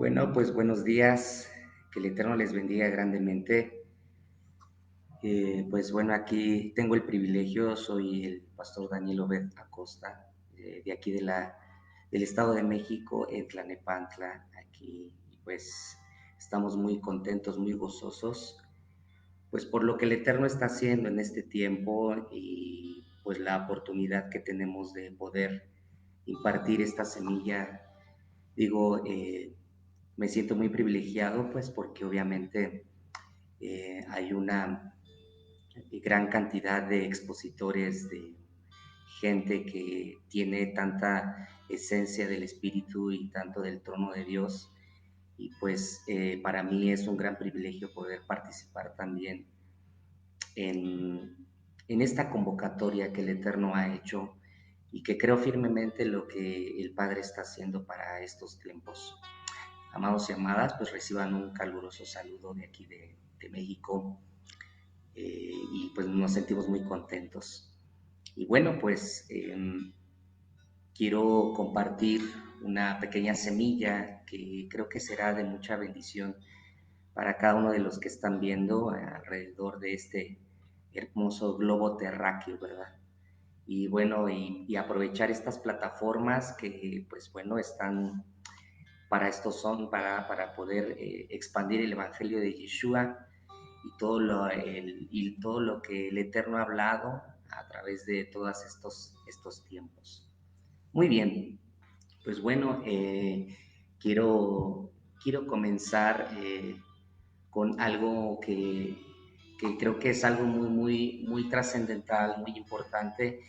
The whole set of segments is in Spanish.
Bueno, pues buenos días, que el Eterno les bendiga grandemente. Pues bueno, aquí tengo el privilegio, soy el pastor Daniel Obed Acosta, de aquí del Estado de México, en Tlanepantla, aquí, y pues estamos muy contentos, muy gozosos, pues por lo que el Eterno está haciendo en este tiempo y pues la oportunidad que tenemos de poder impartir esta semilla. Digo, me siento muy privilegiado, pues porque obviamente hay una gran cantidad de expositores, de gente que tiene tanta esencia del Espíritu y tanto del trono de Dios. Y pues para mí es un gran privilegio poder participar también en esta convocatoria que el Eterno ha hecho y que creo firmemente lo que el Padre está haciendo para estos tiempos. Amados y amadas, pues reciban un caluroso saludo de aquí de México, y pues nos sentimos muy contentos. Y bueno, pues quiero compartir una pequeña semilla que creo que será de mucha bendición para cada uno de los que están viendo alrededor de este hermoso globo terráqueo, ¿verdad? Y bueno, y aprovechar estas plataformas que pues bueno están para estos son, para poder expandir el Evangelio de Yeshua y todo lo que el Eterno ha hablado a través de todos estos tiempos. Muy bien, pues bueno, quiero, quiero comenzar con algo que creo que es algo muy trascendental, muy importante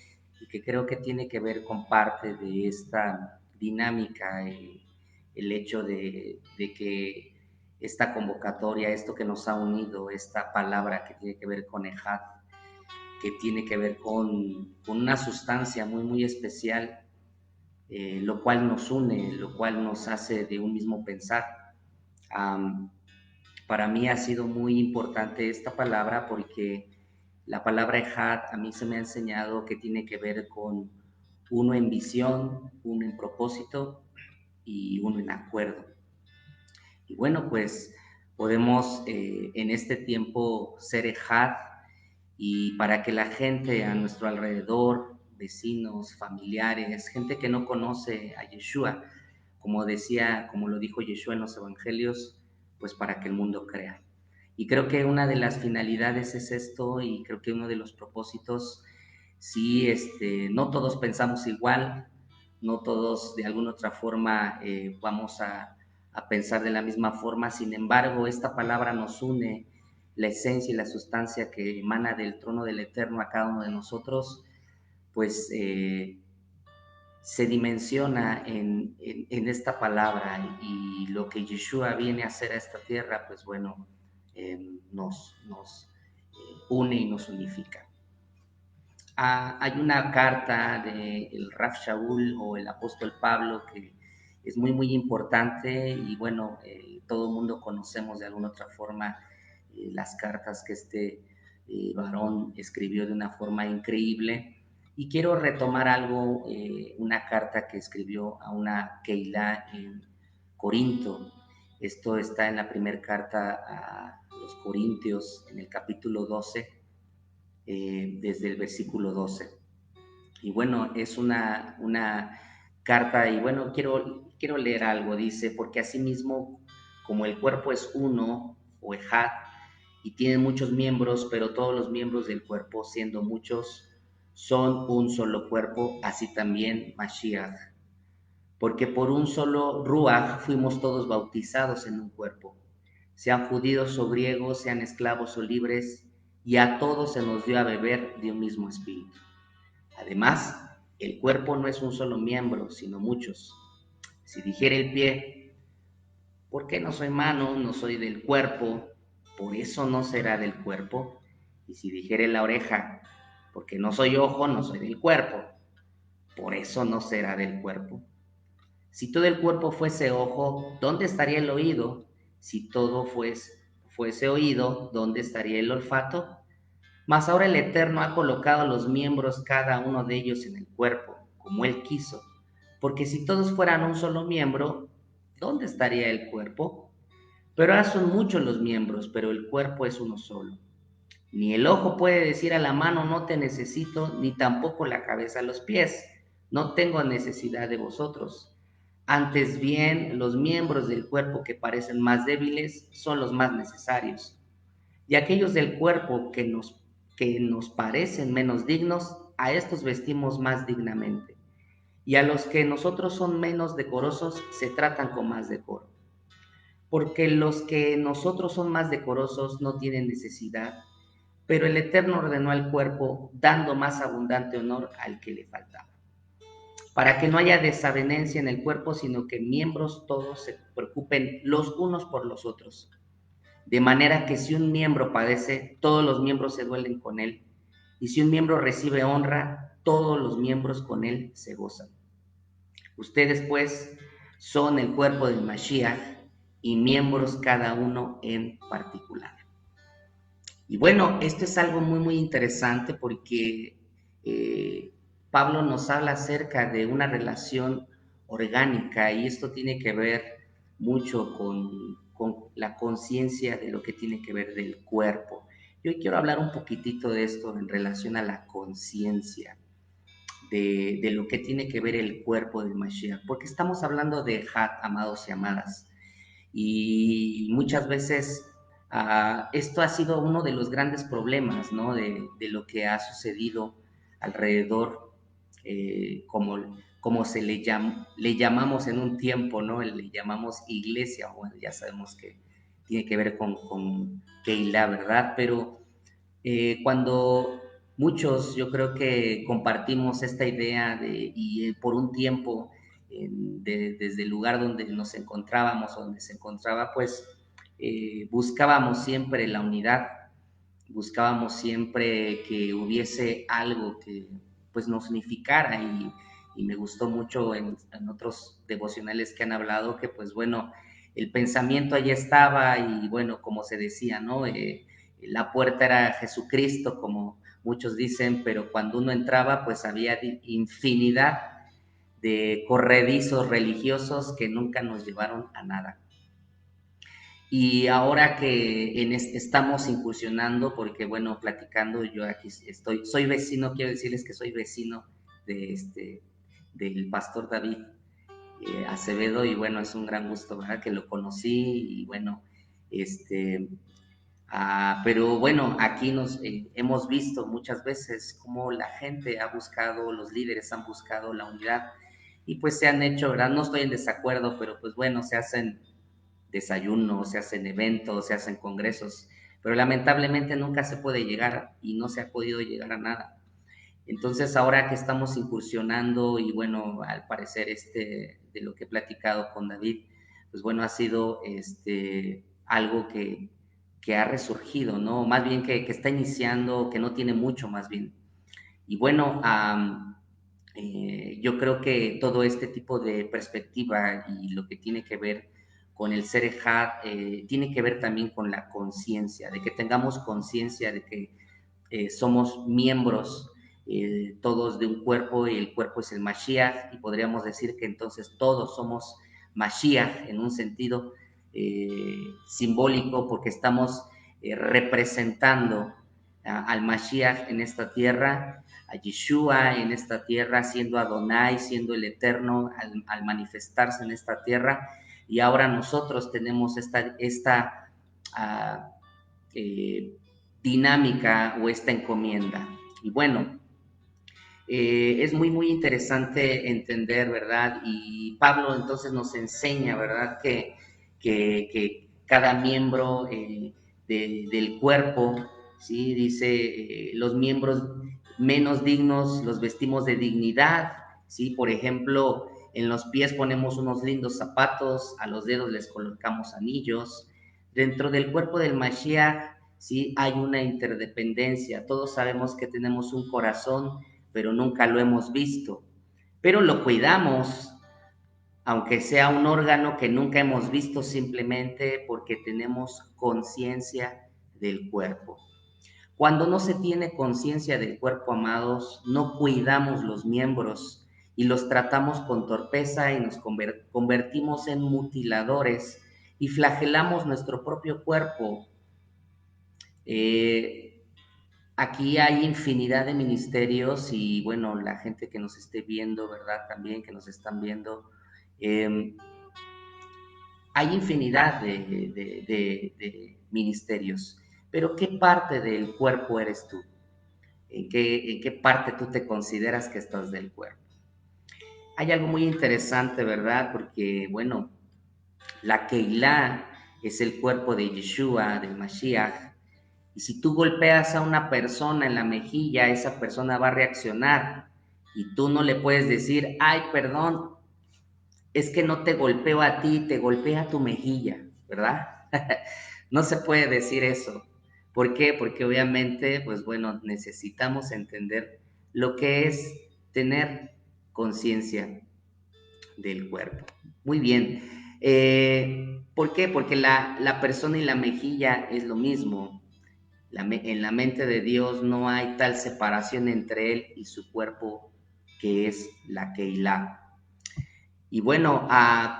y que creo que tiene que ver con parte de esta dinámica, el hecho de que esta convocatoria, esto que nos ha unido, esta palabra que tiene que ver con Ejat, que tiene que ver con una sustancia muy especial, lo cual nos une, lo cual nos hace de un mismo pensar. Um, para mí ha sido muy importante esta palabra porque la palabra Ejad a mí se me ha enseñado que tiene que ver con uno en visión, uno en propósito y uno en acuerdo. Y bueno, pues podemos en este tiempo ser Ejad y para que la gente a nuestro alrededor, vecinos, familiares, gente que no conoce a Yeshua, como decía, como lo dijo Yeshua en los evangelios, pues para que el mundo crea. Y creo que una de las finalidades es esto y creo que uno de los propósitos, sí, no todos pensamos igual, no todos de alguna otra forma vamos a pensar de la misma forma, sin embargo, esta palabra nos une, la esencia y la sustancia que emana del trono del Eterno a cada uno de nosotros, pues se dimensiona en esta palabra y lo que Yeshua viene a hacer a esta tierra, pues bueno, nos une y nos unifica. Hay una carta del Raf Shaul o el apóstol Pablo que es muy importante y bueno, todo el mundo conocemos de alguna otra forma las cartas que este varón escribió de una forma increíble. Y quiero retomar algo, una carta que escribió a una Keilah en Corinto. Esto está en la primera carta a los Corintios, en el capítulo 12, desde el versículo 12. Y bueno, es una carta, y bueno, quiero leer algo, dice, porque asimismo, como el cuerpo es uno, o ejad, y tiene muchos miembros, pero todos los miembros del cuerpo, siendo muchos, son un solo cuerpo, así también Mashiach. Porque por un solo Ruach fuimos todos bautizados en un cuerpo, sean judíos o griegos, sean esclavos o libres, y a todos se nos dio a beber de un mismo espíritu. Además, el cuerpo no es un solo miembro, sino muchos. Si dijera el pie, ¿por qué no soy mano, no soy del cuerpo? Por eso no será del cuerpo. Y si dijere la oreja, porque no soy ojo, no soy del cuerpo. Por eso no será del cuerpo. Si todo el cuerpo fuese ojo, ¿dónde estaría el oído? Si todo fuese oído, ¿dónde estaría el olfato? Mas ahora el Eterno ha colocado los miembros, cada uno de ellos, en el cuerpo, como Él quiso. Porque si todos fueran un solo miembro, ¿dónde estaría el cuerpo? Pero ahora son muchos los miembros, pero el cuerpo es uno solo. Ni el ojo puede decir a la mano, no te necesito, ni tampoco la cabeza a los pies, no tengo necesidad de vosotros. Antes bien, los miembros del cuerpo que parecen más débiles son los más necesarios. Y aquellos del cuerpo que nos parecen menos dignos, a estos vestimos más dignamente. Y a los que nosotros son menos decorosos, se tratan con más decoro. Porque los que nosotros son más decorosos no tienen necesidad, pero el Eterno ordenó al cuerpo, dando más abundante honor al que le faltaba, para que no haya desavenencia en el cuerpo, sino que miembros todos se preocupen los unos por los otros. De manera que si un miembro padece, todos los miembros se duelen con él, y si un miembro recibe honra, todos los miembros con él se gozan. Ustedes, pues, son el cuerpo del Mashiach y miembros cada uno en particular. Y bueno, esto es algo muy, muy interesante porque eh, Pablo nos habla acerca de una relación orgánica y esto tiene que ver mucho con la conciencia de lo que tiene que ver del cuerpo. Yo hoy quiero hablar un poquitito de esto en relación a la conciencia, de lo que tiene que ver el cuerpo del Mashiach, porque estamos hablando de Had, amados y amadas, y muchas veces esto ha sido uno de los grandes problemas, ¿no? De lo que ha sucedido alrededor, como le llamamos en un tiempo, ¿no? Le llamamos iglesia, bueno, ya sabemos que tiene que ver con Keilah, ¿verdad? Pero cuando muchos, yo creo que compartimos esta idea y por un tiempo, desde el lugar donde nos encontrábamos, donde se encontraba, pues buscábamos siempre la unidad, buscábamos siempre que hubiese algo que pues nos unificara y me gustó mucho en otros devocionales que han hablado que pues bueno, el pensamiento allí estaba y bueno, como se decía, ¿no? La puerta era Jesucristo, como muchos dicen, pero cuando uno entraba pues había infinidad de corredizos religiosos que nunca nos llevaron a nada. Y ahora que estamos incursionando, porque bueno, platicando, yo aquí soy vecino, quiero decirles que soy vecino del pastor David Acevedo, y bueno, es un gran gusto, ¿verdad? Que lo conocí, y bueno, pero bueno, aquí hemos visto muchas veces cómo la gente ha buscado, los líderes han buscado la unidad, y pues se han hecho, ¿verdad? No estoy en desacuerdo, pero pues bueno, se hacen desayunos, se hacen eventos, se hacen congresos, pero lamentablemente nunca se puede llegar y no se ha podido llegar a nada. Entonces ahora que estamos incursionando y bueno, al parecer de lo que he platicado con David, pues bueno, ha sido algo que ha resurgido, ¿no? Más bien que está iniciando, que no tiene mucho más bien. Y bueno, yo creo que todo este tipo de perspectiva y lo que tiene que ver con el ser Ejad, tiene que ver también con la conciencia, de que tengamos conciencia de que somos miembros todos de un cuerpo y el cuerpo es el Mashiach y podríamos decir que entonces todos somos Mashiach en un sentido simbólico porque estamos representando al Mashiach en esta tierra, a Yeshua en esta tierra, siendo Adonai, siendo el Eterno al manifestarse en esta tierra. Y ahora nosotros tenemos esta eh, dinámica o esta encomienda. Y bueno, es muy, muy interesante entender, ¿verdad? Y Pablo entonces nos enseña, ¿verdad? Que cada miembro del cuerpo, ¿sí? Dice, los miembros menos dignos los vestimos de dignidad, ¿sí? Por ejemplo, en los pies ponemos unos lindos zapatos, a los dedos les colocamos anillos. Dentro del cuerpo del Mashiach, ¿sí? Hay una interdependencia. Todos sabemos que tenemos un corazón, pero nunca lo hemos visto. Pero lo cuidamos, aunque sea un órgano que nunca hemos visto, simplemente porque tenemos conciencia del cuerpo. Cuando no se tiene conciencia del cuerpo, amados, no cuidamos los miembros y los tratamos con torpeza y nos convertimos en mutiladores y flagelamos nuestro propio cuerpo. Eh, Aquí hay infinidad de ministerios y bueno, la gente que nos esté viendo, ¿verdad? También que nos están viendo, eh, hay infinidad de ministerios, pero ¿qué parte del cuerpo eres tú? ¿En qué parte tú te consideras que estás del cuerpo? Hay algo muy interesante, ¿verdad? Porque, bueno, la Keilah es el cuerpo de Yeshua, del Mashiach, y si tú golpeas a una persona en la mejilla, esa persona va a reaccionar y tú no le puedes decir, ay, perdón, es que no te golpeo a ti, te golpea a tu mejilla, ¿verdad? No se puede decir eso. ¿Por qué? Porque obviamente, pues bueno, necesitamos entender lo que es tener conciencia del cuerpo. Muy bien. ¿Por qué? Porque la persona y la mejilla es lo mismo. En la mente de Dios no hay tal separación entre Él y su cuerpo que es la Keilah. Y bueno,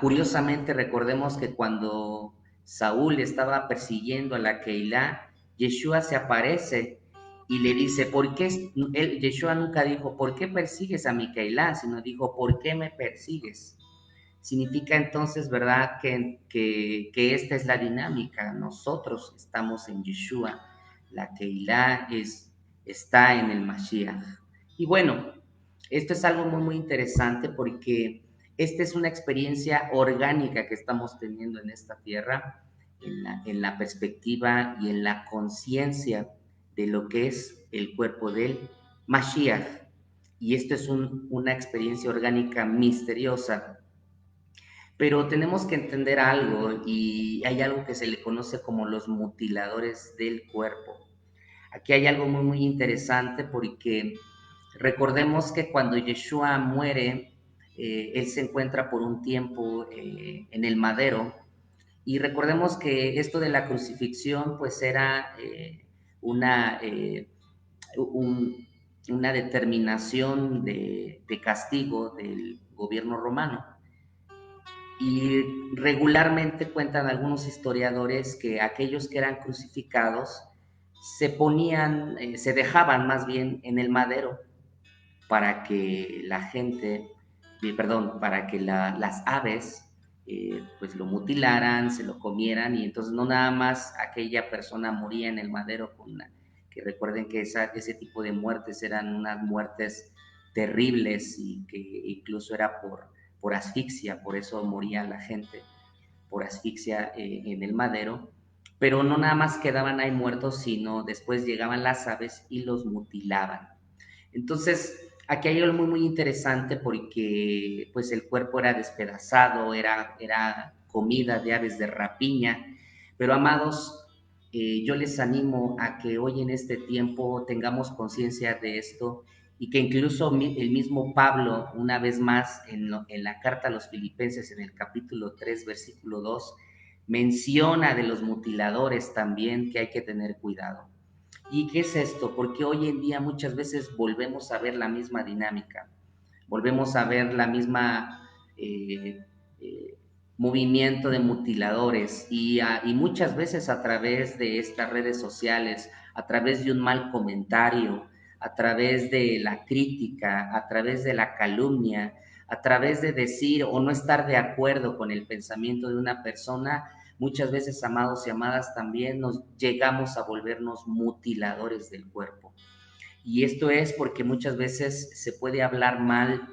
curiosamente recordemos que cuando Saúl estaba persiguiendo a la Keilah, Yeshua se aparece y le dice, ¿por qué? Yeshua nunca dijo, ¿por qué persigues a mi Keilah? Sino dijo, ¿por qué me persigues? Significa entonces, ¿verdad? Que esta es la dinámica. Nosotros estamos en Yeshua, la Keilah está en el Mashiach. Y bueno, esto es algo muy, muy interesante porque esta es una experiencia orgánica que estamos teniendo en esta tierra, en la perspectiva y en la conciencia de lo que es el cuerpo del Mashiach. Y esto es una experiencia orgánica misteriosa, pero tenemos que entender algo y hay algo que se le conoce como los mutiladores del cuerpo. Aquí hay algo muy, muy interesante porque recordemos que cuando Yeshua muere, él se encuentra por un tiempo en el madero y recordemos que esto de la crucifixión pues era una, un, una determinación de castigo del gobierno romano. Y regularmente cuentan algunos historiadores que aquellos que eran crucificados se ponían, se dejaban más bien en el madero para que la gente, perdón, para que las aves pues lo mutilaran, se lo comieran y entonces no nada más aquella persona moría en el madero que recuerden que ese tipo de muertes eran unas muertes terribles y que incluso era por asfixia, por eso moría la gente por asfixia en el madero, pero no nada más quedaban ahí muertos, sino después llegaban las aves y los mutilaban. Entonces, aquí hay algo muy, muy interesante porque pues el cuerpo era despedazado, era comida de aves de rapiña, pero amados, yo les animo a que hoy en este tiempo tengamos conciencia de esto y que incluso el mismo Pablo, una vez más en la carta a los Filipenses, en el capítulo 3, versículo 2, menciona de los mutiladores también que hay que tener cuidado. ¿Y qué es esto? Porque hoy en día muchas veces volvemos a ver la misma dinámica, volvemos a ver la misma eh, eh, movimiento de mutiladores y muchas veces a través de estas redes sociales, a través de un mal comentario, a través de la crítica, a través de la calumnia, a través de decir o no estar de acuerdo con el pensamiento de una persona, muchas veces, amados y amadas, también nos llegamos a volvernos mutiladores del cuerpo. Y esto es porque muchas veces se puede hablar mal,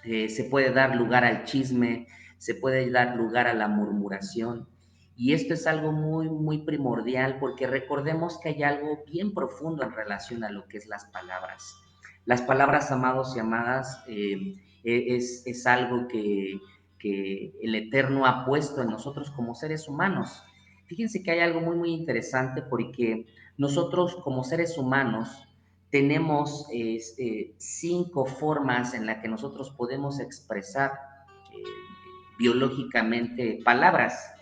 se puede dar lugar al chisme, se puede dar lugar a la murmuración. Y esto es algo muy, muy primordial porque recordemos que hay algo bien profundo en relación a lo que es las palabras. Las palabras, amados y amadas, es algo que el Eterno ha puesto en nosotros como seres humanos. Fíjense que hay algo muy, muy interesante porque nosotros como seres humanos tenemos 5 formas en las que nosotros podemos expresar eh, biológicamente palabras.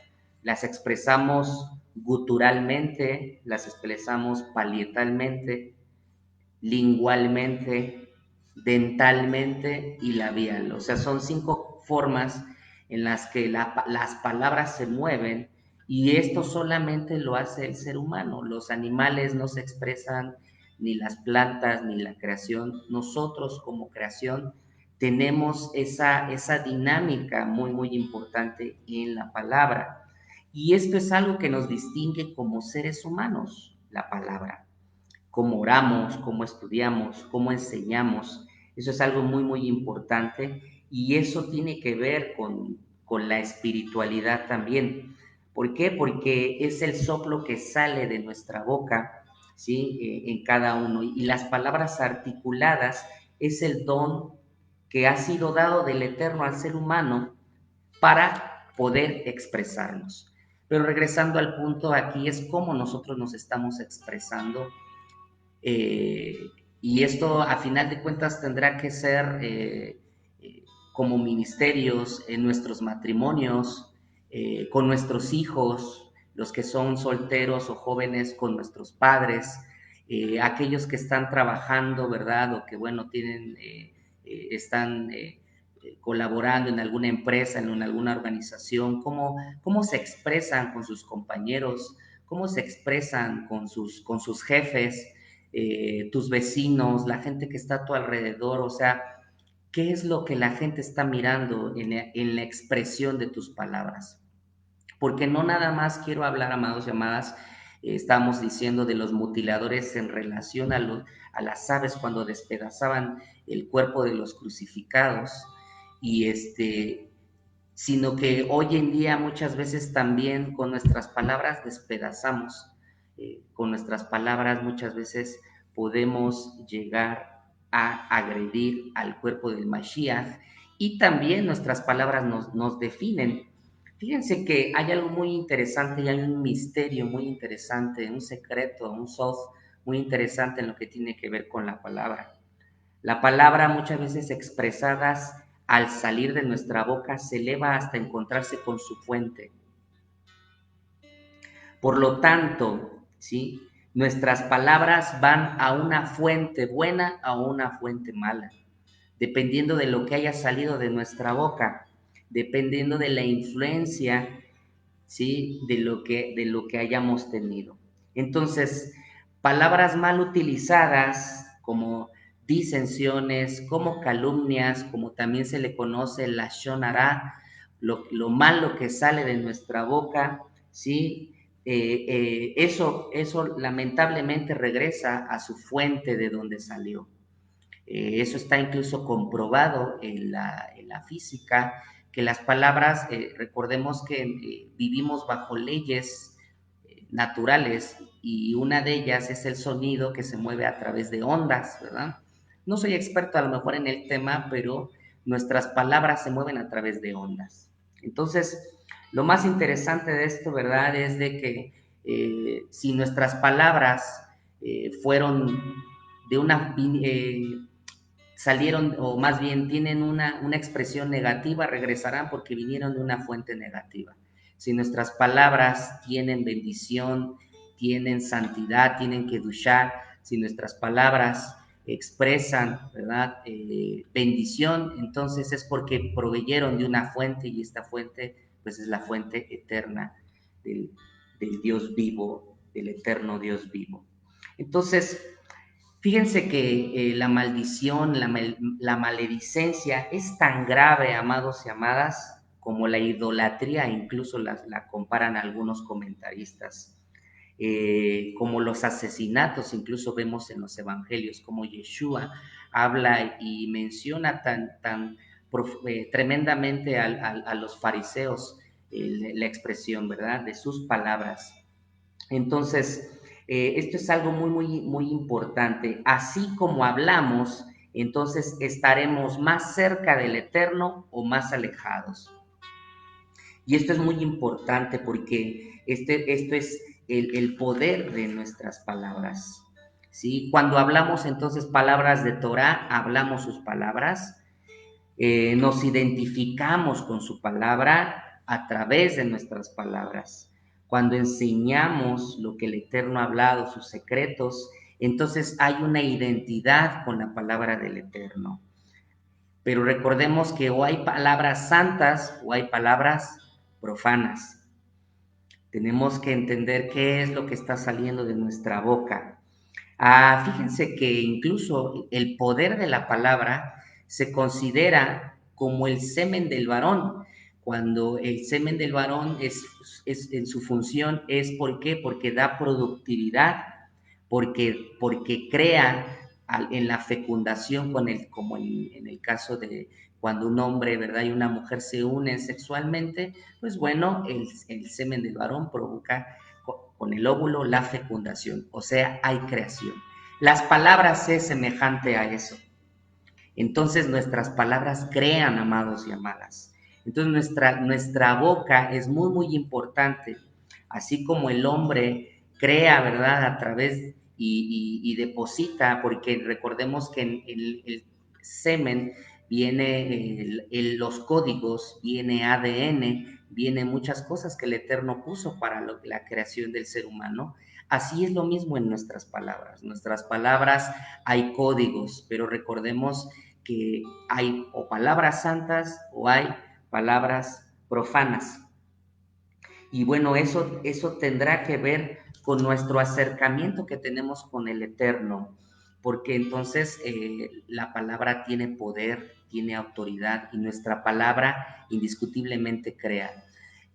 Las expresamos guturalmente, las expresamos palietalmente, lingualmente dentalmente y labial. O sea, son 5 formas en las que las palabras se mueven y esto solamente lo hace el ser humano. Los animales no se expresan, ni las plantas, ni la creación. Nosotros como creación tenemos esa dinámica muy, muy importante en la palabra. Y esto es algo que nos distingue como seres humanos, la palabra. Cómo oramos, cómo estudiamos, cómo enseñamos. Eso es algo muy, muy importante y eso tiene que ver con la espiritualidad también. ¿Por qué? Porque es el soplo que sale de nuestra boca, ¿sí? En cada uno. Y las palabras articuladas es el don que ha sido dado del Eterno al ser humano para poder expresarnos. Pero regresando al punto aquí es cómo nosotros nos estamos expresando eh, y esto a final de cuentas tendrá que ser como ministerios en nuestros matrimonios, con nuestros hijos, los que son solteros o jóvenes con nuestros padres, aquellos que están trabajando, ¿verdad? O que, bueno, están colaborando en alguna empresa, en alguna organización, cómo se expresan con sus compañeros, cómo se expresan con sus jefes, tus vecinos, la gente que está a tu alrededor, o sea, ¿qué es lo que la gente está mirando en la expresión de tus palabras? Porque no nada más quiero hablar, amados y amadas, estamos diciendo de los mutiladores en relación a las aves cuando despedazaban el cuerpo de los crucificados, y sino que hoy en día muchas veces también con nuestras palabras despedazamos, con nuestras palabras muchas veces podemos llegar a agredir al cuerpo del Mashiach y también nuestras palabras nos definen. Fíjense que hay algo muy interesante y hay un misterio muy interesante, un secreto, un soft muy interesante en lo que tiene que ver con la palabra. La palabra muchas veces expresadas al salir de nuestra boca se eleva hasta encontrarse con su fuente. Por lo tanto, ¿sí? Nuestras palabras van a una fuente buena o a una fuente mala, dependiendo de lo que haya salido de nuestra boca, dependiendo de la influencia, ¿sí? De lo que hayamos tenido. Entonces, palabras mal utilizadas como disensiones, como calumnias, como también se le conoce la shonara, lo malo que sale de nuestra boca, ¿sí? Eso lamentablemente regresa a su fuente de donde salió. Eso está incluso comprobado en la física, que las palabras, recordemos que vivimos bajo leyes naturales y una de ellas es el sonido que se mueve a través de ondas, ¿verdad? No soy experto a lo mejor en el tema, pero nuestras palabras se mueven a través de ondas. Entonces, lo más interesante de esto, ¿verdad? Es de que si nuestras palabras fueron de una salieron, o más bien tienen una expresión negativa, regresarán porque vinieron de una fuente negativa. Si nuestras palabras tienen bendición, tienen santidad, tienen kedushá, si nuestras palabras expresan, ¿verdad? Bendición, entonces es porque proveyeron de una fuente y esta fuente pues es la fuente eterna del, del Dios vivo, del eterno Dios vivo. Entonces, fíjense que la maldición, la maledicencia es tan grave, amados y amadas, como la idolatría, incluso la comparan algunos comentaristas, como los asesinatos, incluso vemos en los evangelios, como Yeshua habla y menciona tremendamente a los fariseos la expresión, ¿verdad?, de sus palabras. Entonces, esto es algo muy, muy, muy importante. Así como hablamos, entonces estaremos más cerca del Eterno o más alejados. Y esto es muy importante porque esto es el poder de nuestras palabras. ¿Sí? Cuando hablamos entonces palabras de Torah, hablamos sus palabras, nos identificamos con su palabra a través de nuestras palabras. Cuando enseñamos lo que el Eterno ha hablado, sus secretos, Entonces hay una identidad con la palabra del Eterno. Pero recordemos que o hay palabras santas o hay palabras profanas. Tenemos que entender qué es lo que está saliendo de nuestra boca. Fíjense que incluso el poder de la palabra se considera como el semen del varón, cuando el semen del varón es en su función es ¿por qué? Porque da productividad, porque crea en la fecundación con el, como en el caso de cuando un hombre, ¿verdad? Y una mujer se unen sexualmente, pues bueno, el semen del varón provoca con el óvulo la fecundación, o sea, hay creación. Las palabras es semejante a eso. Entonces nuestras palabras crean, amados y amadas. Entonces nuestra boca es muy, muy importante. Así como el hombre crea, ¿verdad? A través y deposita, porque recordemos que en el semen viene los códigos, viene ADN, viene muchas cosas que el Eterno puso para la creación del ser humano. Así es lo mismo en nuestras palabras. Nuestras palabras hay códigos, pero recordemos que hay o palabras santas o hay palabras profanas. Y bueno, eso tendrá que ver con nuestro acercamiento que tenemos con el Eterno, porque entonces la palabra tiene poder, tiene autoridad y nuestra palabra indiscutiblemente crea.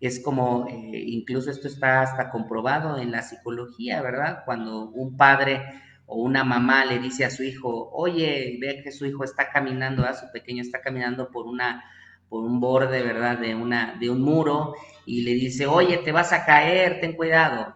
Es como, incluso esto está hasta comprobado en la psicología, ¿verdad? Cuando un padre o una mamá le dice a su hijo, oye, ve que su hijo está caminando, su pequeño está caminando por un borde, ¿verdad? De un muro y le dice, oye, te vas a caer, ten cuidado,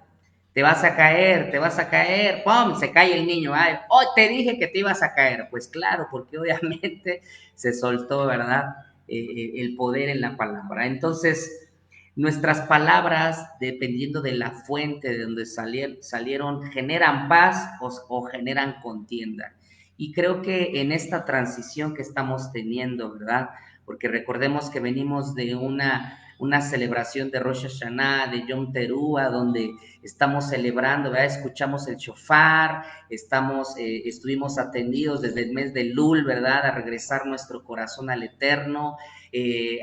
te vas a caer, ¡pum! Se cae el niño, ay, oh, te dije que te ibas a caer. Pues claro, porque obviamente se soltó, ¿verdad? El poder en la palabra. Entonces, nuestras palabras, dependiendo de la fuente de donde salieron, generan paz o generan contienda. Y creo que en esta transición que estamos teniendo, ¿verdad? Porque recordemos que venimos de una celebración de Rosh Hashanah, de Yom Teruah, donde estamos celebrando, ¿verdad? Escuchamos el shofar, estuvimos atendidos desde el mes de Lul, ¿verdad? A regresar nuestro corazón al Eterno,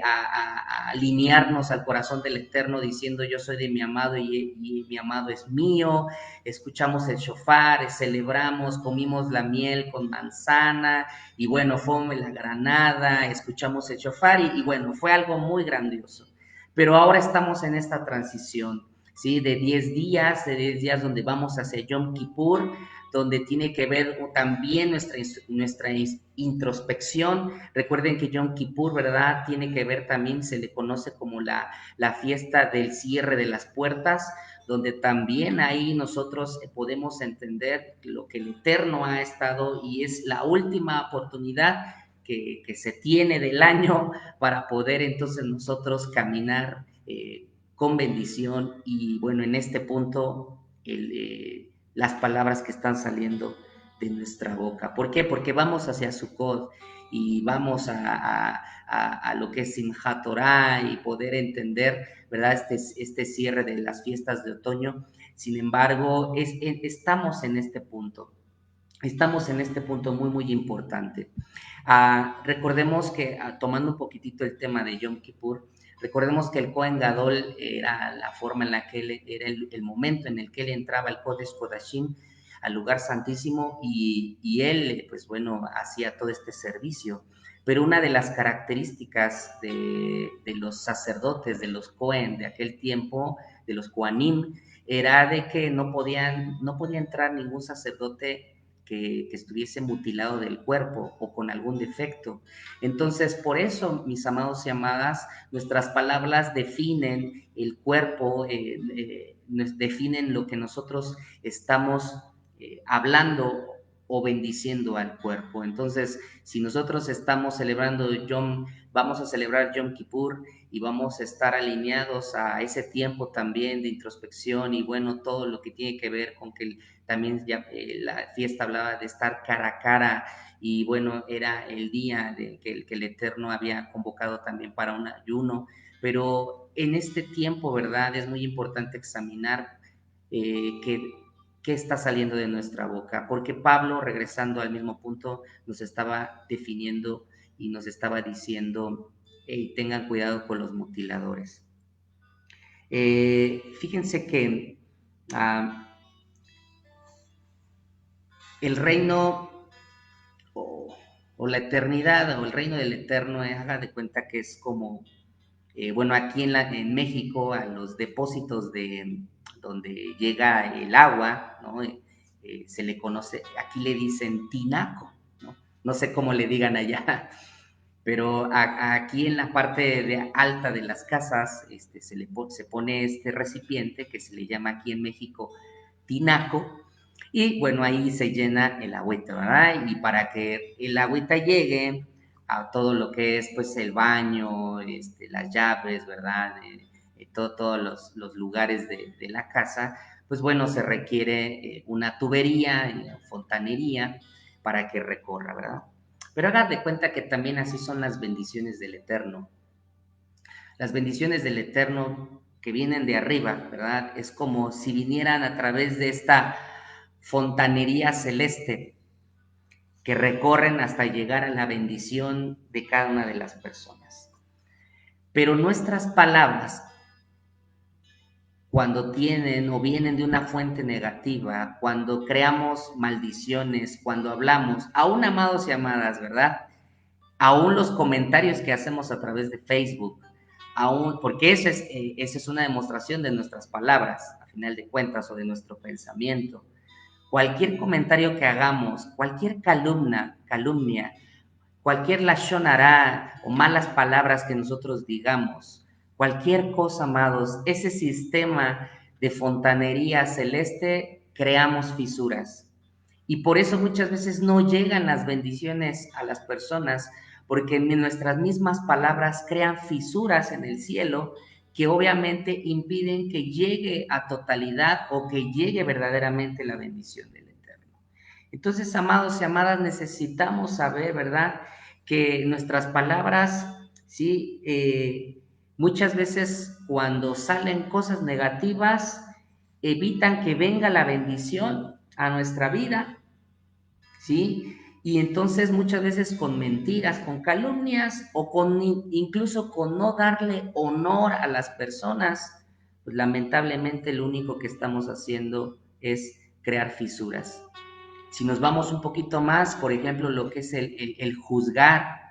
a alinearnos al corazón del Eterno diciendo yo soy de mi amado y mi amado es mío. Escuchamos el shofar, celebramos, comimos la miel con manzana y bueno, fue la granada, escuchamos el shofar y bueno, fue algo muy grandioso. Pero ahora estamos en esta transición, ¿sí? De 10 días donde vamos hacia Yom Kippur, donde tiene que ver también nuestra introspección. Recuerden que Yom Kippur, ¿verdad? Tiene que ver también, se le conoce como la fiesta del cierre de las puertas, donde también ahí nosotros podemos entender lo que el Eterno ha estado y es la última oportunidad que se tiene del año para poder entonces nosotros caminar con bendición y bueno, en este punto las palabras que están saliendo de nuestra boca. ¿Por qué? Porque vamos hacia Sukkot y vamos a lo que es Simchat Torah y poder entender, ¿verdad? Este cierre de las fiestas de otoño. Sin embargo, estamos en este punto. Estamos en este punto muy, muy importante. Recordemos que, tomando un poquitito el tema de Yom Kippur, recordemos que el Kohen Gadol era la forma en la que él, era el momento en el que él entraba al Kodesh Kodashim, al lugar santísimo, y él, pues bueno, hacía todo este servicio. Pero una de las características de los sacerdotes, de los Kohen de aquel tiempo, de los Kohanim, era de que no podía entrar ningún sacerdote que estuviese mutilado del cuerpo o con algún defecto. Entonces, por eso, mis amados y amadas, nuestras palabras definen el cuerpo, definen lo que nosotros estamos hablando o bendiciendo al cuerpo. Entonces, si nosotros estamos celebrando vamos a celebrar Yom Kippur y vamos a estar alineados a ese tiempo también de introspección y bueno, todo lo que tiene que ver con que también ya, la fiesta hablaba de estar cara a cara y bueno, era el día de que el Eterno había convocado también para un ayuno, pero en este tiempo, ¿verdad? Es muy importante examinar que qué está saliendo de nuestra boca, porque Pablo, regresando al mismo punto, nos estaba definiendo y nos estaba diciendo, hey, tengan cuidado con los mutiladores. Fíjense que el reino o la eternidad o el reino del eterno, haga de cuenta que es como, bueno, aquí en México, a los depósitos de donde llega el agua, ¿no? Se le conoce, aquí le dicen tinaco, ¿no? No sé cómo le digan allá, pero aquí en la parte alta de las casas se pone este recipiente que se le llama aquí en México tinaco, y bueno, ahí se llena el agüita, ¿verdad? Y para que el agüita llegue a todo lo que es pues el baño, las llaves, ¿verdad? Todos los lugares de la casa, pues bueno, se requiere una tubería, fontanería para que recorra, ¿verdad? Pero hagan de cuenta que también así son las bendiciones del Eterno. Las bendiciones del Eterno que vienen de arriba, ¿verdad? Es como si vinieran a través de esta fontanería celeste que recorren hasta llegar a la bendición de cada una de las personas. Pero nuestras palabras, cuando tienen o vienen de una fuente negativa, cuando creamos maldiciones, cuando hablamos, aún amados y amadas, ¿verdad? Aún los comentarios que hacemos a través de Facebook, aún, porque esa es una demostración de nuestras palabras, a final de cuentas, o de nuestro pensamiento. Cualquier comentario que hagamos, cualquier calumnia, cualquier lashon hará o malas palabras que nosotros digamos, cualquier cosa, amados, ese sistema de fontanería celeste, creamos fisuras. Y por eso muchas veces no llegan las bendiciones a las personas, porque nuestras mismas palabras crean fisuras en el cielo que obviamente impiden que llegue a totalidad o que llegue verdaderamente la bendición del Eterno. Entonces, amados y amadas, necesitamos saber, ¿verdad?, que nuestras palabras, sí, muchas veces cuando salen cosas negativas, evitan que venga la bendición a nuestra vida, ¿sí? Y entonces muchas veces con mentiras, con calumnias o con incluso con no darle honor a las personas, pues lamentablemente lo único que estamos haciendo es crear fisuras. Si nos vamos un poquito más, por ejemplo, lo que es el juzgar,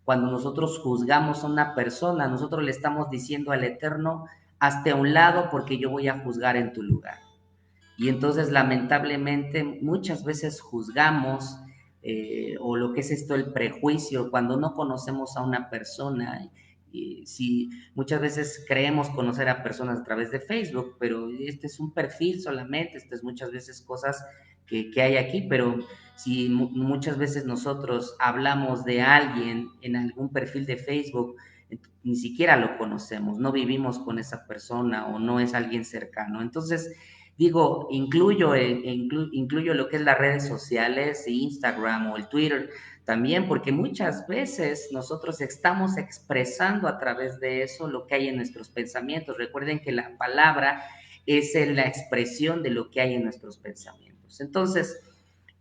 cuando nosotros juzgamos a una persona, nosotros le estamos diciendo al Eterno, hazte a un lado porque yo voy a juzgar en tu lugar. Y entonces, lamentablemente, muchas veces juzgamos, o lo que es esto, el prejuicio, cuando no conocemos a una persona. Y si muchas veces creemos conocer a personas a través de Facebook, pero este es un perfil solamente, estas es muchas veces cosas que hay aquí, pero si muchas veces nosotros hablamos de alguien en algún perfil de Facebook, ni siquiera lo conocemos, no vivimos con esa persona o no es alguien cercano. Entonces, digo, incluyo lo que es las redes sociales, Instagram o el Twitter también, porque muchas veces nosotros estamos expresando a través de eso lo que hay en nuestros pensamientos. Recuerden que la palabra es la expresión de lo que hay en nuestros pensamientos. Entonces,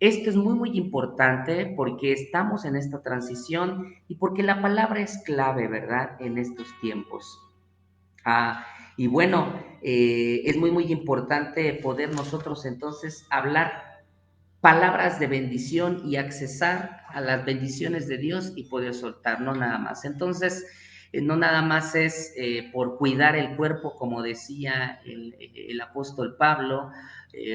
esto es muy, muy importante porque estamos en esta transición y porque la palabra es clave, ¿verdad?, en estos tiempos. Y bueno, es muy, muy importante poder nosotros entonces hablar palabras de bendición y accesar a las bendiciones de Dios y poder soltar, no nada más. Entonces, no nada más es por cuidar el cuerpo, como decía el apóstol Pablo,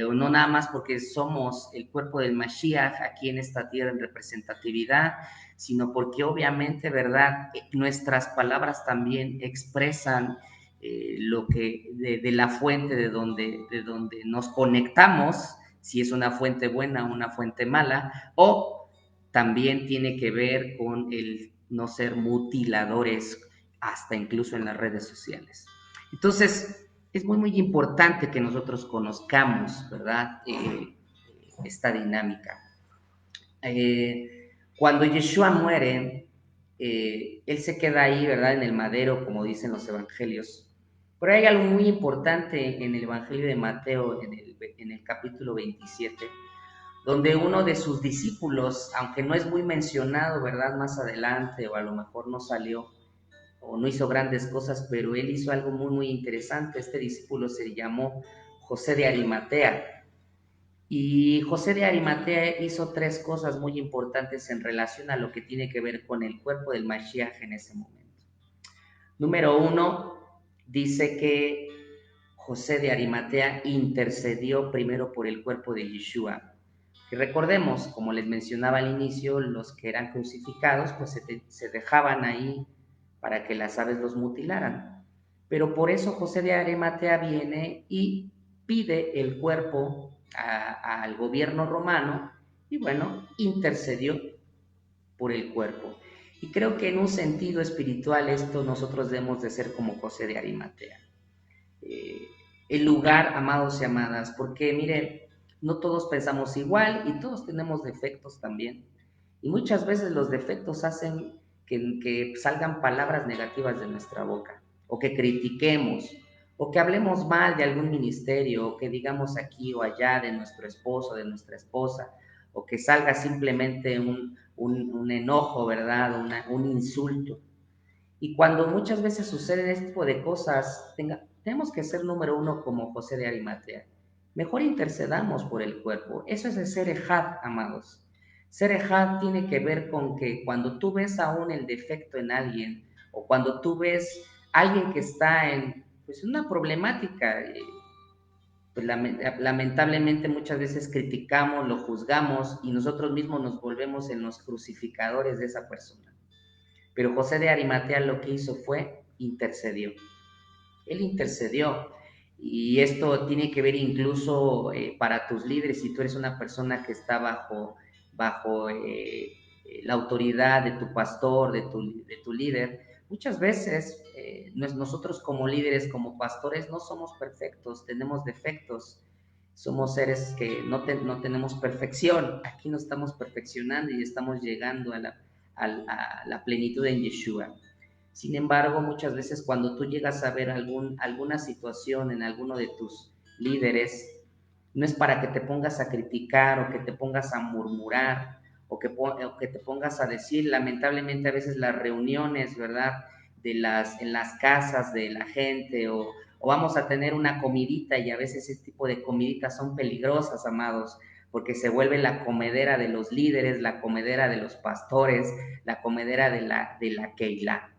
o no nada más porque somos el cuerpo del Mashiach aquí en esta tierra en representatividad, sino porque obviamente, ¿verdad?, nuestras palabras también expresan lo que de la fuente de donde nos conectamos, si es una fuente buena o una fuente mala, o también tiene que ver con el no ser mutiladores, hasta incluso en las redes sociales. Entonces, es muy, muy importante que nosotros conozcamos, ¿verdad?, esta dinámica. Cuando Yeshua muere, él se queda ahí, ¿verdad?, en el madero, como dicen los evangelios, Pero hay algo muy importante en el Evangelio de Mateo, en el capítulo 27, donde uno de sus discípulos, aunque no es muy mencionado, ¿verdad? Más adelante, o a lo mejor no salió, o no hizo grandes cosas, pero él hizo algo muy, muy interesante. Este discípulo se llamó José de Arimatea. Y José de Arimatea hizo tres cosas muy importantes en relación a lo que tiene que ver con el cuerpo del Mashiach en ese momento. Número uno, dice que José de Arimatea intercedió primero por el cuerpo de Yeshua. Y recordemos, como les mencionaba al inicio, los que eran crucificados, pues se dejaban ahí para que las aves los mutilaran. Pero por eso José de Arimatea viene y pide el cuerpo al gobierno romano y bueno, intercedió por el cuerpo. Y creo que en un sentido espiritual esto nosotros debemos de ser como José de Arimatea. Eh, el lugar, amados y amadas, porque miren, no todos pensamos igual y todos tenemos defectos también. Y muchas veces los defectos hacen que salgan palabras negativas de nuestra boca, o que critiquemos, o que hablemos mal de algún ministerio, o que digamos aquí o allá de nuestro esposo, de nuestra esposa, o que salga simplemente un enojo, ¿verdad? Un insulto. Y cuando muchas veces suceden este tipo de cosas, tenemos que ser número uno como José de Arimatea. Mejor intercedamos por el cuerpo. Eso es de ser ejad, amados. Ser ejad tiene que ver con que cuando tú ves aún el defecto en alguien, o cuando tú ves a alguien que está en pues, una problemática, pues lamentablemente muchas veces criticamos, lo juzgamos y nosotros mismos nos volvemos en los crucificadores de esa persona. Pero José de Arimatea lo que hizo fue intercedió. Él intercedió. Y esto tiene que ver incluso para tus líderes, si tú eres una persona que está bajo la autoridad de tu pastor, de tu líder. Muchas veces nosotros como líderes, como pastores, no somos perfectos, tenemos defectos. Somos seres que no tenemos perfección. Aquí no estamos perfeccionando y estamos llegando a la plenitud en Yeshua. Sin embargo, muchas veces cuando tú llegas a ver alguna situación en alguno de tus líderes, no es para que te pongas a criticar o que te pongas a murmurar o que te pongas a decir, lamentablemente a veces las reuniones, ¿verdad? En las casas de la gente o vamos a tener una comidita y a veces ese tipo de comiditas son peligrosas, amados, porque se vuelve la comedera de los líderes, la comedera de los pastores, la comedera de la Keilah.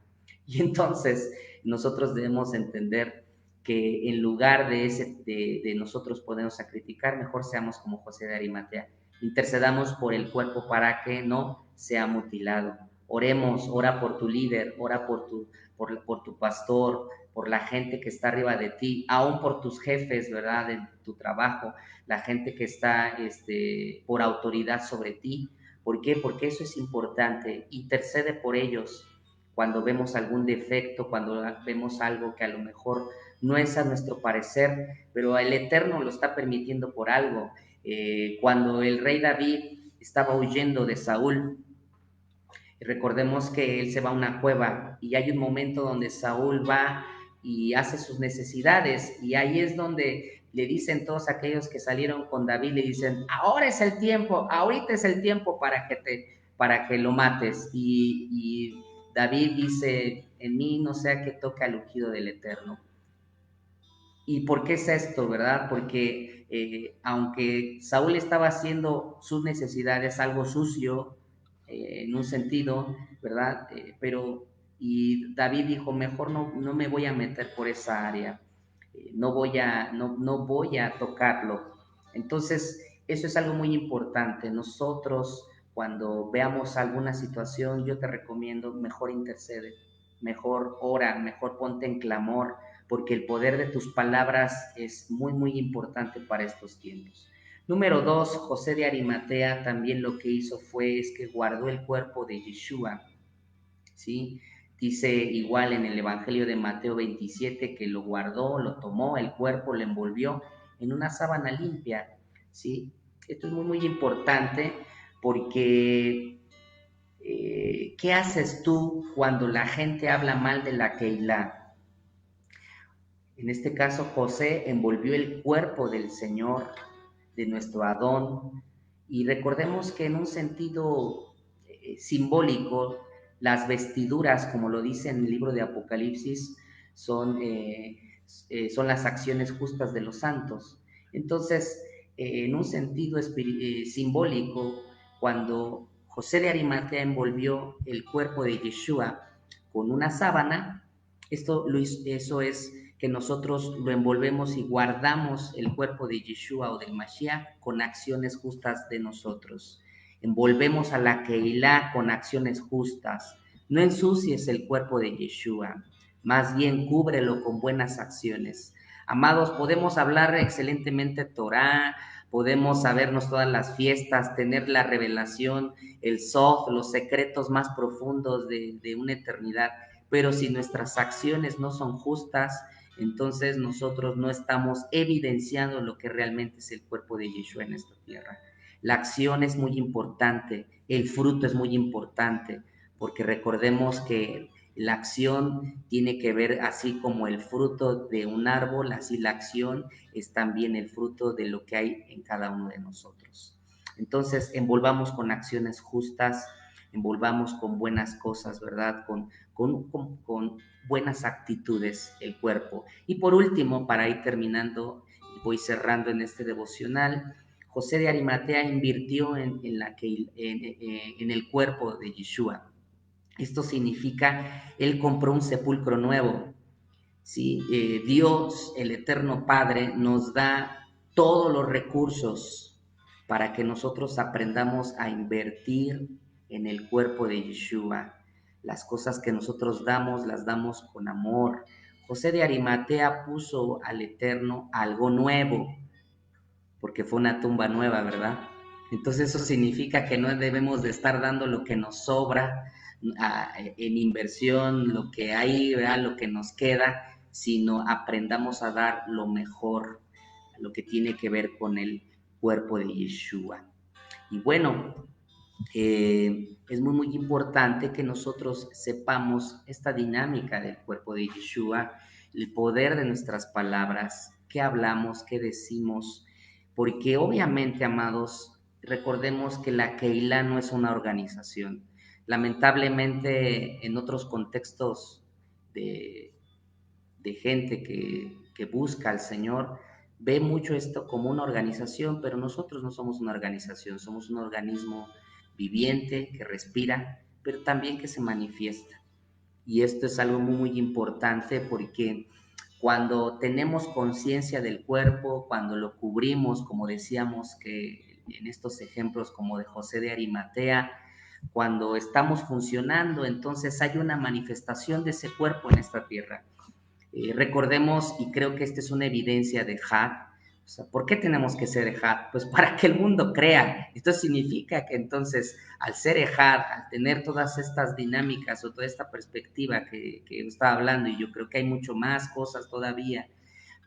Y entonces nosotros debemos entender que en lugar de nosotros ponernos a criticar, mejor seamos como José de Arimatea. Intercedamos por el cuerpo para que no sea mutilado. Oremos, ora por tu líder, ora por tu pastor, por la gente que está arriba de ti, aún por tus jefes, ¿verdad? En tu trabajo, la gente que está por autoridad sobre ti. ¿Por qué? Porque eso es importante. Intercede por ellos cuando vemos algún defecto, cuando vemos algo que a lo mejor no es a nuestro parecer, pero el Eterno lo está permitiendo por algo. Cuando el rey David estaba huyendo de Saúl, recordemos que él se va a una cueva y hay un momento donde Saúl va y hace sus necesidades y ahí es donde le dicen todos aquellos que salieron con David, le dicen, ahora es el tiempo, ahorita es el tiempo para que lo mates. Y David dice, en mí no sea que toque al ungido del Eterno. ¿Y por qué es esto, verdad? Porque aunque Saúl estaba haciendo sus necesidades, algo sucio en un sentido, ¿verdad? Y David dijo, mejor no me voy a meter por esa área, no voy a tocarlo. Entonces, eso es algo muy importante. Nosotros, cuando veamos alguna situación, yo te recomiendo, mejor intercede, mejor ora, mejor ponte en clamor, porque el poder de tus palabras es muy, muy importante para estos tiempos. Número dos, José de Arimatea también lo que hizo es que guardó el cuerpo de Yeshua, ¿sí? Dice igual en el Evangelio de Mateo 27 que lo guardó, lo tomó, el cuerpo lo envolvió en una sábana limpia, ¿sí? Esto es muy, muy importante porque ¿qué haces tú cuando la gente habla mal de la Keilah? En este caso, José envolvió el cuerpo del Señor, de nuestro Adón, y recordemos que en un sentido simbólico, las vestiduras, como lo dice en el libro de Apocalipsis, son las acciones justas de los santos. Entonces, en un sentido simbólico, cuando José de Arimatea envolvió el cuerpo de Yeshua con una sábana, eso es que nosotros lo envolvemos y guardamos el cuerpo de Yeshua o del Mashiach con acciones justas de nosotros. Envolvemos a la Keilah con acciones justas. No ensucies el cuerpo de Yeshua, más bien cúbrelo con buenas acciones. Amados, podemos hablar excelentemente Torah, podemos sabernos todas las fiestas, tener la revelación, el Sof, los secretos más profundos de una eternidad, pero si nuestras acciones no son justas, entonces nosotros no estamos evidenciando lo que realmente es el cuerpo de Yeshua en esta tierra. La acción es muy importante, el fruto es muy importante, porque recordemos que la acción tiene que ver, así como el fruto de un árbol, así la acción es también el fruto de lo que hay en cada uno de nosotros. Entonces, envolvamos con acciones justas, envolvamos con buenas cosas, ¿verdad? Con buenas actitudes el cuerpo. Y por último, para ir terminando, voy cerrando en este devocional, José de Arimatea invirtió en el cuerpo de Yeshua. Esto significa, él compró un sepulcro nuevo. ¿Sí? Dios, el Eterno Padre, nos da todos los recursos para que nosotros aprendamos a invertir en el cuerpo de Yeshua. Las cosas que nosotros damos, las damos con amor. José de Arimatea puso al Eterno algo nuevo, porque fue una tumba nueva, ¿verdad? Entonces eso significa que no debemos de estar dando lo que nos sobra en inversión, lo que hay, ¿verdad? Lo que nos queda, sino aprendamos a dar lo mejor, lo que tiene que ver con el cuerpo de Yeshua. Y bueno, es muy importante que nosotros sepamos esta dinámica del cuerpo de Yeshua, el poder de nuestras palabras, qué hablamos, qué decimos, porque obviamente, amados, recordemos que la Keilah no es una organización. Lamentablemente, en otros contextos de, de gente que busca al Señor, ve mucho esto como una organización, pero nosotros no somos una organización, somos un organismo viviente que respira, pero también que se manifiesta. Y esto es algo muy importante porque cuando tenemos conciencia del cuerpo, cuando lo cubrimos, como decíamos que en estos ejemplos como de José de Arimatea, cuando estamos funcionando, entonces hay una manifestación de ese cuerpo en esta tierra. Recordemos, y creo que esta es una evidencia de Had, o sea, ¿por qué tenemos que ser Ejad? Pues para que el mundo crea. Esto significa que entonces, al ser Ejad, al tener todas estas dinámicas o toda esta perspectiva que estaba hablando, y yo creo que hay mucho más cosas todavía,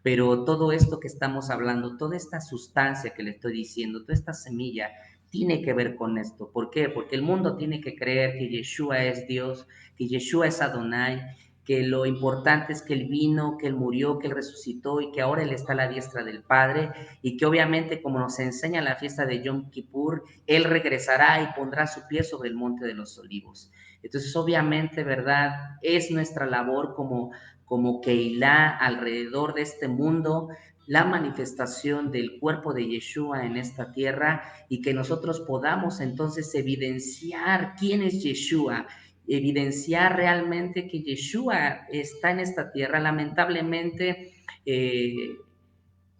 pero todo esto que estamos hablando, toda esta sustancia que le estoy diciendo, toda esta semilla, tiene que ver con esto. ¿Por qué? Porque el mundo tiene que creer que Yeshua es Dios, que Yeshua es Adonai, que lo importante es que Él vino, que Él murió, que Él resucitó y que ahora Él está a la diestra del Padre y que obviamente, como nos enseña la fiesta de Yom Kippur, Él regresará y pondrá su pie sobre el monte de los olivos. Entonces, obviamente, ¿verdad? Es nuestra labor como Keilah alrededor de este mundo, la manifestación del cuerpo de Yeshua en esta tierra y que nosotros podamos entonces evidenciar quién es Yeshua, evidenciar realmente que Yeshua está en esta tierra. Lamentablemente,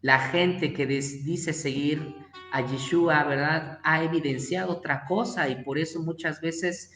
la gente que dice seguir a Yeshua, ¿verdad? Ha evidenciado otra cosa y por eso muchas veces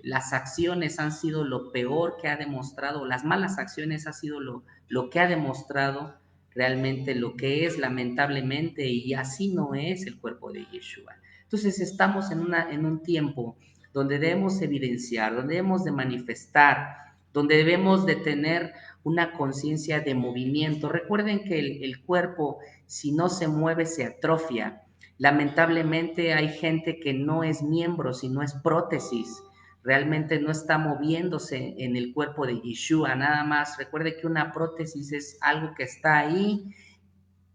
las acciones han sido lo peor que ha demostrado, las malas acciones ha sido lo que ha demostrado realmente lo que es lamentablemente y así no es el cuerpo de Yeshua. Entonces estamos en un tiempo donde debemos evidenciar, donde debemos de manifestar, donde debemos de tener una conciencia de movimiento. Recuerden que el cuerpo, si no se mueve, se atrofia. Lamentablemente hay gente que no es miembro, sino es prótesis. realmente no está moviéndose en el cuerpo de Yeshua, nada más. Recuerde que una prótesis es algo que está ahí,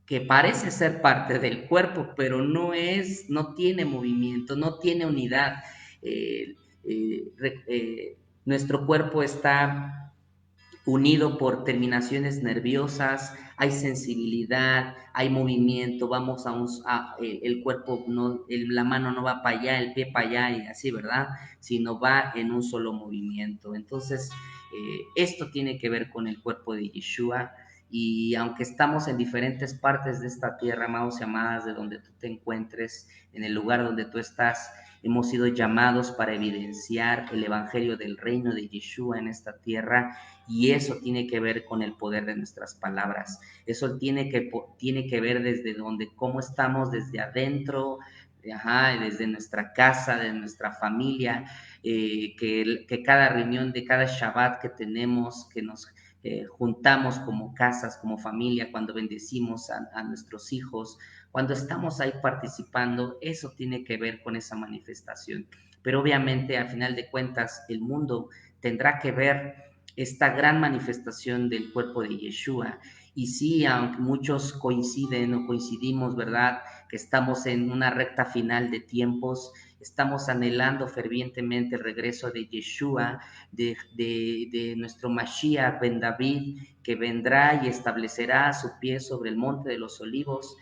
que parece ser parte del cuerpo, pero no tiene movimiento, no tiene unidad. Eh, eh, Nuestro cuerpo está unido por terminaciones nerviosas, hay sensibilidad, hay movimiento, vamos el cuerpo, no, la mano no va para allá, el pie para allá y así, ¿verdad? Sino va en un solo movimiento. Entonces, esto tiene que ver con el cuerpo de Yeshua. Y aunque estamos en diferentes partes de esta tierra, amados y amadas, de donde tú te encuentres, en el lugar donde tú estás, hemos sido llamados para evidenciar el evangelio del reino de Yeshua en esta tierra, y eso tiene que ver con el poder de nuestras palabras. Eso tiene que ver desde donde, cómo estamos desde adentro, ajá, desde nuestra casa, de nuestra familia, que cada reunión de cada Shabbat que tenemos, que nos juntamos como casas, como familia, cuando bendecimos a nuestros hijos, cuando estamos ahí participando, eso tiene que ver con esa manifestación. Pero obviamente, al final de cuentas, el mundo tendrá que ver esta gran manifestación del cuerpo de Yeshua. Y sí, aunque muchos coinciden o coincidimos, ¿verdad? Que estamos en una recta final de tiempos, estamos anhelando fervientemente el regreso de Yeshua, de nuestro Mashiach Ben David, que vendrá y establecerá su pie sobre el monte de los olivos.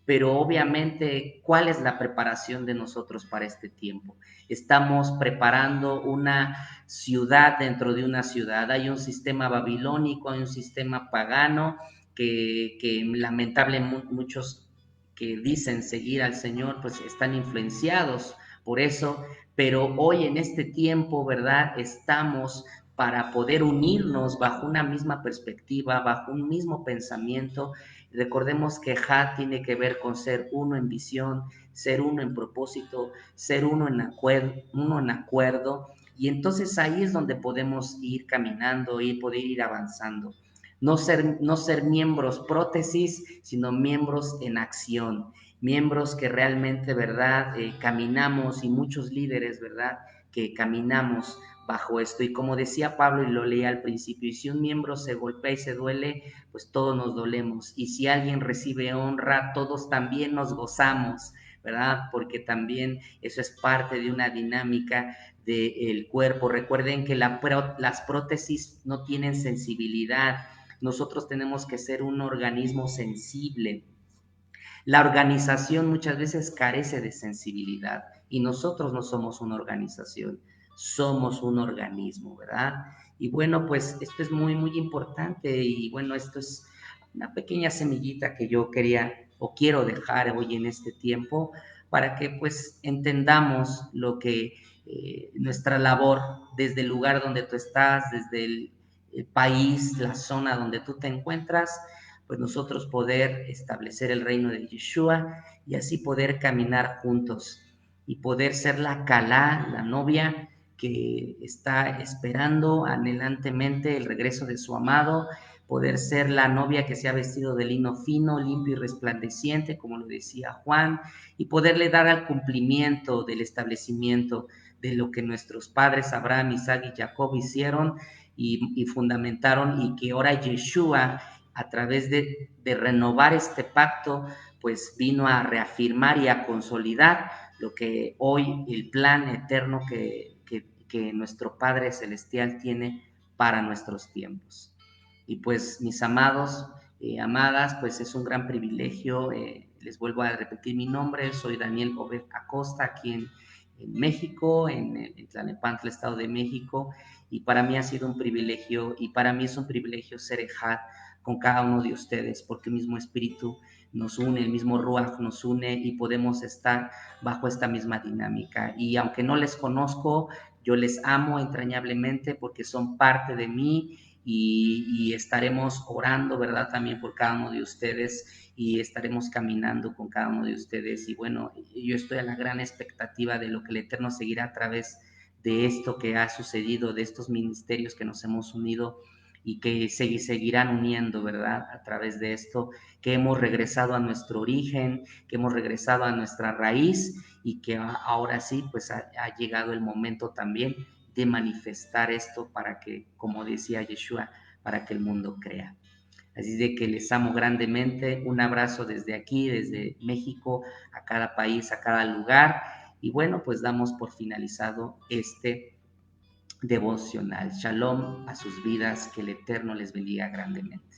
Pero obviamente, ¿cuál es la preparación de nosotros para este tiempo? Estamos preparando una ciudad dentro de una ciudad. Hay un sistema babilónico, hay un sistema pagano que lamentablemente muchos que dicen seguir al Señor, pues están influenciados por eso, pero hoy en este tiempo, ¿verdad? Estamos para poder unirnos bajo una misma perspectiva, bajo un mismo pensamiento. Recordemos que Had tiene que ver con ser uno en visión, ser uno en propósito, ser uno en acuerdo, y entonces ahí es donde podemos ir caminando y poder ir avanzando. No ser miembros prótesis, sino miembros en acción, miembros que realmente, ¿verdad? Caminamos, y muchos líderes, ¿verdad? Que caminamos bajo esto. Y como decía Pablo, y lo leía al principio, y si un miembro se golpea y se duele, pues todos nos dolemos. Y si alguien recibe honra, todos también nos gozamos, ¿verdad? Porque también eso es parte de una dinámica del cuerpo. Recuerden que las prótesis no tienen sensibilidad. Nosotros tenemos que ser un organismo sensible. La organización muchas veces carece de sensibilidad, y nosotros no somos una organización, somos un organismo, ¿verdad? Y bueno, pues esto es muy, muy importante, y bueno, esto es una pequeña semillita que yo quería o quiero dejar hoy en este tiempo, para que pues entendamos lo que nuestra labor desde el lugar donde tú estás, desde el país, la zona donde tú te encuentras, pues nosotros poder establecer el reino de Yeshua, y así poder caminar juntos y poder ser la calá, la novia que está esperando anhelantemente el regreso de su amado, poder ser la novia que se ha vestido de lino fino, limpio y resplandeciente, como lo decía Juan, y poderle dar al cumplimiento del establecimiento de lo que nuestros padres Abraham, Isaac y Jacob hicieron y fundamentaron, y que ahora Yeshua, a través de renovar este pacto, pues vino a reafirmar y a consolidar lo que hoy el plan eterno que nuestro Padre Celestial tiene para nuestros tiempos. Y pues mis amados, amadas, pues es un gran privilegio. Les vuelvo a repetir mi nombre, soy Daniel Obed Acosta, aquí en México, en Tlalnepantla, Estado de México, y para mí ha sido un privilegio, y para mí es un privilegio ser Ejad con cada uno de ustedes, porque el mismo Espíritu nos une, el mismo Ruach nos une, y podemos estar bajo esta misma dinámica. Y aunque no les conozco, yo les amo entrañablemente porque son parte de mí, y estaremos orando, ¿verdad? También por cada uno de ustedes, y estaremos caminando con cada uno de ustedes. Y bueno, yo estoy a la gran expectativa de lo que el Eterno seguirá a través de esto que ha sucedido, de estos ministerios que nos hemos unido y que seguirán uniendo, ¿verdad? A través de esto, que hemos regresado a nuestro origen, que hemos regresado a nuestra raíz, y que ahora sí, pues ha llegado el momento también de manifestar esto para que, como decía Yeshua, para que el mundo crea. Así de que les amo grandemente, un abrazo desde aquí, desde México, a cada país, a cada lugar. Y bueno, pues damos por finalizado este devocional. Shalom a sus vidas, que el Eterno les bendiga grandemente.